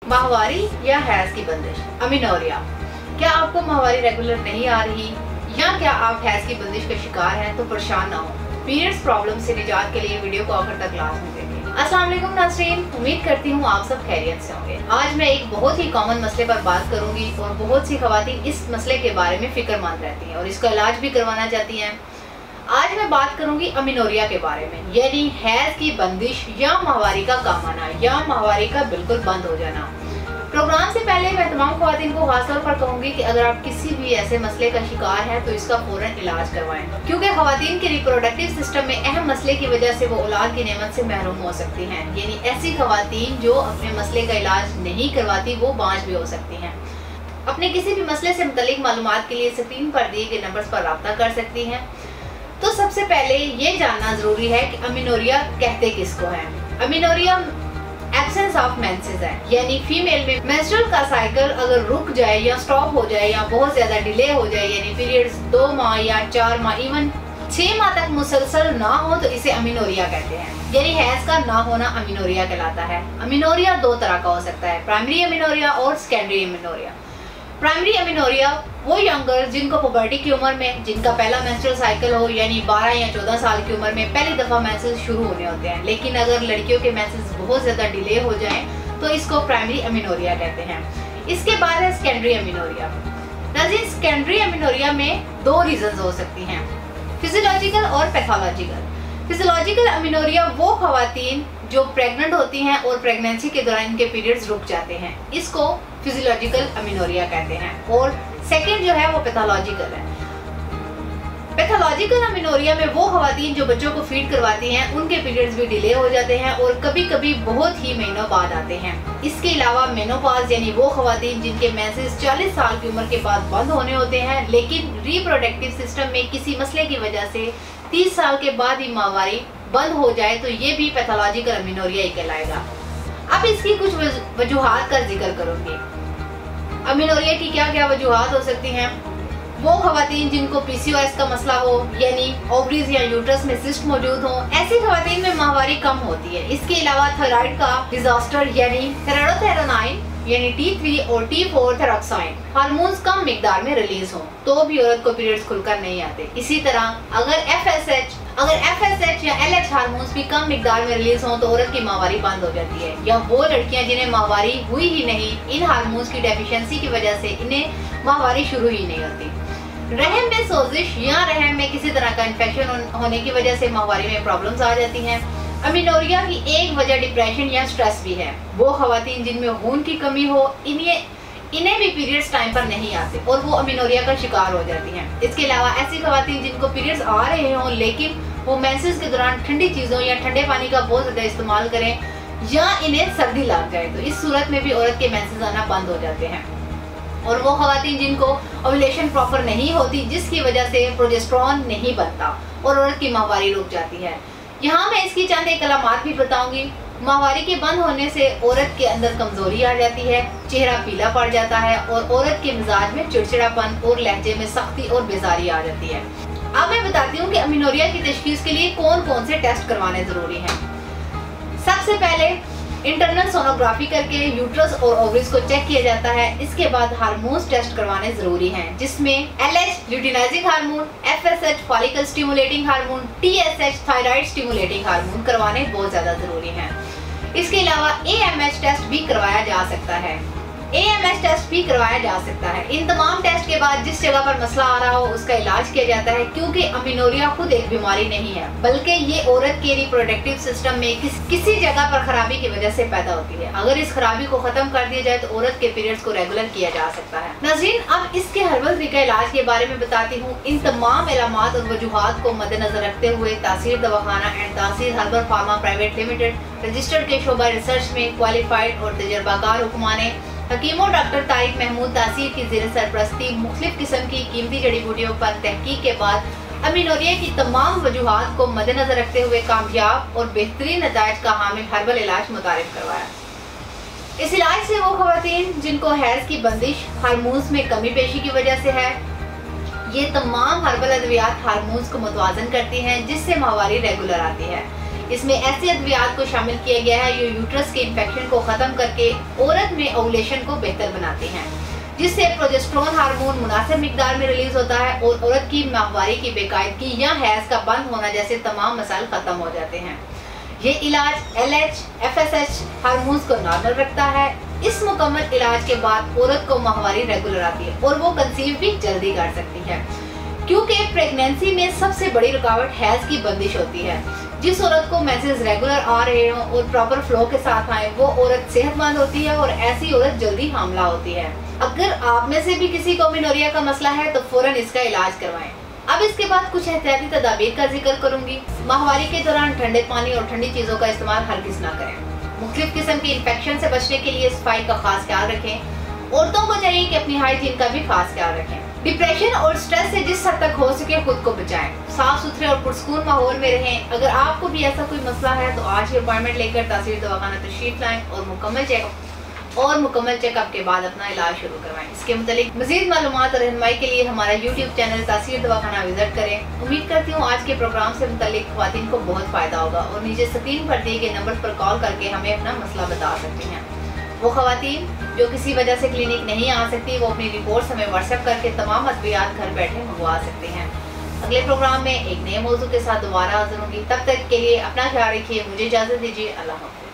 माहवारी या हैज की बंदिश, अमीनोरिया। क्या आपको माहवारी रेगुलर नहीं आ रही या क्या आप हैज की बंदिश का शिकार हैं तो परेशान ना हो। पीरियड्स प्रॉब्लम से निजात के लिए वीडियो को आखिर तक लाजमी देखें। अस्सलाम वालेकुम नाज़रीन, उम्मीद करती हूँ आप सब खैरियत से होंगे। आज मैं एक बहुत ही कॉमन मसले पर बात करूंगी और बहुत सी खवातीन इस मसले के बारे में फिक्रमंद रहती हैं और इसका इलाज भी करवाना चाहती हैं। आज मैं बात करूंगी अमीनोरिया के बारे में, यानी हैज की बंदिश या माहवारी का कम आना या माहवारी का बिल्कुल बंद हो जाना। प्रोग्राम से पहले मैं तमाम खवातीन को खास तौर पर कहूंगी कि अगर आप किसी भी ऐसे मसले का शिकार हैं तो इसका फौरन इलाज करवाएं, क्योंकि खवातीन के रिप्रोडक्टिव सिस्टम में अहम मसले की वजह से वो औलाद की नेमत से महरूम हो सकती हैं। यानी ऐसी खवातीन जो अपने मसले का इलाज नहीं करवाती वो बांझ भी हो सकती हैं। अपने किसी भी मसले से मुतल्लिक मालूमात के लिए स्क्रीन पर दिए गए नंबर्स पर राब्ता कर सकती हैं। तो सबसे पहले ये जानना जरूरी है कि अमीनोरिया कहते किसको है। अमीनोरिया एब्सेंस ऑफ मेंसेस है, यानी फीमेल में मेंस्ट्रुअल का साइकिल अगर रुक जाए या स्टॉप हो जाए या बहुत ज्यादा डिले हो जाए, यानी पीरियड्स 2 माह या 4 माह इवन 6 माह तक मुसलसल ना हो तो इसे अमीनोरिया कहते हैं। यानी हैज का ना होना अमीनोरिया कहलाता है। अमीनोरिया दो तरह का हो सकता है, प्राइमरी अमीनोरिया और सेकेंडरी अमीनोरिया। प्राइमरी अमीनोरिया वो यंगर जिनको पुबर्टी की उम्र में जिनका पहला मेंस्ट्रुअल साइकिल हो, यानी 12 या 14 साल की उम्र में पहली दफा मेंसेस शुरू होने होते हैं। लेकिन अगर लड़कियों के मेंसेस बहुत ज्यादा डिले हो जाएं तो इसको प्राइमरी अमीनोरिया कहते हैं। इसके बाद है सेकेंडरी अमीनोरिया। नाज़रीन, सेकेंडरी अमीनोरिया में दो रीजंस हो सकती हैं, फिजियोलॉजिकल और पैथोलॉजिकल। फिजियोलॉजिकल अमीनोरिया वो खवातीन जो प्रेग्नेंट होती हैं और प्रेगनेंसी के दौरान इनके पीरियड्स रुक जाते हैं, इसको फिजियोलॉजिकल अमीनोरिया कहते हैं। और सेकंड जो है वो पैथोलॉजिकल है। पैथोलॉजिकल अमीनोरिया में वो खवातीन जो बच्चों को फीड करवाती हैं उनके पीरियड्स भी डिले हो जाते हैं और कभी कभी बहुत ही महीनों बाद आते हैं। इसके अलावा मेनोपॉज यानी वो खवातीन जिनके मेंसेस 40 साल की उम्र के बाद बंद होने होते हैं, लेकिन रिप्रोडक्टिव सिस्टम में किसी मसले की वजह से 30 साल के बाद ही माहवारी बंद हो जाए तो ये भी पैथोलॉजिकल अमीनोरिया ही कहलाएगा। अब इसकी कुछ वजूहात का जिक्र करूंगी। अमीनोरिया की क्या क्या वजूहात हो सकती हैं। वो खवातीन जिनको पीसीओएस का मसला हो, यानी ओवरीज या यूट्रस में सिस्ट मौजूद हो, ऐसी खवातीन में माहवारी कम होती है। इसके अलावा थायराइड का डिजास्टर यानी थायराइडोथेरोनाइन यानी T3 और T4 थायरॉक्साइन हार्मोन्स कम मिकदार में रिलीज हो तो भी औरत को पीरियड्स खुलकर नहीं आते। इसी तरह अगर FSH या LH हार्मोन्स भी कम मिकदार में रिलीज हो तो औरत की माहवारी बंद हो जाती है। या वो लड़कियां जिन्हें माहवारी हुई ही नहीं, इन हार्मोन्स की डेफिशिएंसी की वजह से इन्हें माहवारी शुरू ही नहीं होती। रहम में सोजिश या रहम में किसी तरह का इन्फेक्शन होने की वजह से माहवारी में प्रॉब्लम्स आ जाती हैं। अमीनोरिया की एक वजह डिप्रेशन या स्ट्रेस भी है। वो खवातीन जिनमें खून की कमी हो इन्हें भी पीरियड्स टाइम पर नहीं आते और वो अमीनोरिया का शिकार हो जाती हैं। इसके अलावा ऐसी खवातीन जिनको पीरियड्स आ रहे हों लेकिन वो मेंसेस के दौरान ठंडी चीज़ों या ठंडे पानी का बहुत ज़्यादा इस्तेमाल करें या इन्हें सर्दी लग जाए तो इस सूरत में भी औरत के मेंसेस आना बंद हो जाते हैं। और वो खवातीन जिनको ओव्यूलेशन प्रॉपर नहीं होती जिसकी वजह से प्रोजेस्टेरोन नहीं बनता और औरत की माहवारी रुक जाती है। यहाँ मैं इसकी चंद एक अलामात भी बताऊंगी। माहवारी के बंद होने से औरत के अंदर कमजोरी आ जाती है, चेहरा पीला पड़ जाता है और औरत के मिजाज में चिड़चिड़ापन और लहजे में सख्ती और बेजारी आ जाती है। अब मैं बताती हूँ कि अमीनोरिया की तशखीस के लिए कौन कौन से टेस्ट करवाने जरूरी हैं। सबसे पहले इंटरनल सोनोग्राफी करके यूट्रस और ओवरीज को चेक किया जाता है। इसके बाद हार्मोन्स टेस्ट करवाने जरूरी हैं, जिसमें LH luteinizing hormone, FSH follicle stimulating hormone, TSH thyroid stimulating hormone करवाने बहुत ज्यादा जरूरी हैं। इसके अलावा AMH टेस्ट भी करवाया जा सकता है। इन तमाम टेस्ट के बाद जिस जगह पर मसला आ रहा हो उसका इलाज किया जाता है, क्योंकि अमीनोरिया खुद एक बीमारी नहीं है बल्कि ये औरत के रिप्रोडक्टिव सिस्टम में किसी जगह पर खराबी की वजह से पैदा होती है। अगर इस खराबी को खत्म कर दिया जाए तो औरत के पीरियड्स को रेगुलर किया जा सकता है। नाज़रीन, अब इसके हर्बल तरीका इलाज के बारे में बताती हूँ। इन तमाम अलामात और वजूहात को मद्देनजर रखते हुए तासीर दवाखाना एंड तासीर herbal pharma private limited registered के शोबा रिसर्च में क्वालिफाइड और तजर्बाकार हुक्माने हकीमों डॉक्टर तारिक महमूद तासीर की ज़ेर सरपरस्ती मुख्तलिफ किस्म की कीमती जड़ी बूटियों पर तहकीक के बाद अमीनोरिया की तमाम वजूहात को मद्देनजर रखते हुए कामयाब और बेहतरीन नताइज का हामिल हर्बल इलाज मुतारिफ करवाया। इस इलाज से वो खवातीन जिनको हैज़ की बंदिश हार्मोन्स में कमी पेशी की वजह से है, ये तमाम हर्बल अद्वियात हार्मोन्स को मुतवाजन करती हैं जिससे माहवारी रेगुलर आती है। इसमें ऐसे अद्वियात को शामिल किया गया है जो यूट्रस के इन्फेक्शन को खत्म करके औरत में ओवुलेशन को बेहतर बनाते हैं, जिससे प्रोजेस्टेरोन हार्मोन मुनासिब मिकदार में रिलीज होता है और औरत की माहवारी की बेकायदगी या हैज का बंद होना जैसे तमाम मसाइल खत्म हो जाते हैं। ये इलाज LH, FSH हार्मोन्स को नॉर्मल रखता है। इस मुकम्मल इलाज के बाद औरत को माहवारी रेगुलर आती है और वो कंसीव भी जल्दी कर सकती है, क्योंकि प्रेगनेंसी में सबसे बड़ी रुकावट हैज की बंदिश होती है। जिस औरत को मैसेज रेगुलर आ रहे हों और प्रॉपर फ्लो के साथ आए वो औरत सेहतमंद होती है और ऐसी औरत जल्दी हामला होती है। अगर आप में से भी किसी को अमेनोरिया का मसला है तो फौरन इसका इलाज करवाएं। अब इसके बाद कुछ एहतियाती तदाबीर का जिक्र करूंगी। माहवारी के दौरान ठंडे पानी और ठंडी चीजों का इस्तेमाल हरगिज़ ना करें। मुख्तलिफ किस्म के इन्फेक्शन से बचने के लिए सफाई का खास ख्याल रखें। औरतों को चाहिए कि अपनी हाइजीन का भी खास ख्याल रखें। डिप्रेशन और स्ट्रेस से जिस हद तक हो सके खुद को बचाएं। साफ सुथरे और पुरसकून माहौल में रहें। अगर आपको भी ऐसा कोई मसला है तो आज ही अपॉइंटमेंट लेकर तासीर दवाखाना तशरीफ लाएं और मुकम्मल चेकअप के बाद अपना इलाज शुरू करवाएं। इसके मुतालिक मज़ीद मालूमात और रहनुमाई के लिए हमारा यूट्यूब चैनल तासीर दवाखाना विजिट करें। उम्मीद करती हूँ आज के प्रोग्राम से मुतालिक ख्वातीन को बहुत फ़ायदा होगा और नीचे स्क्रीन पर दिए गए नंबर पर कॉल करके हमें अपना मसला बता सकती हैं। वो ख्वातीन जो किसी वजह से क्लिनिक नहीं आ सकती वो अपनी रिपोर्ट्स हमें व्हाट्सएप करके तमाम अद्वियात घर बैठे मंगवा सकते हैं। अगले प्रोग्राम में एक नए मौजू के साथ दोबारा हाजिर होंगी। तब तक के लिए अपना ख्याल रखिए। मुझे इजाज़त दीजिए। अल्लाह हाफ़िज़।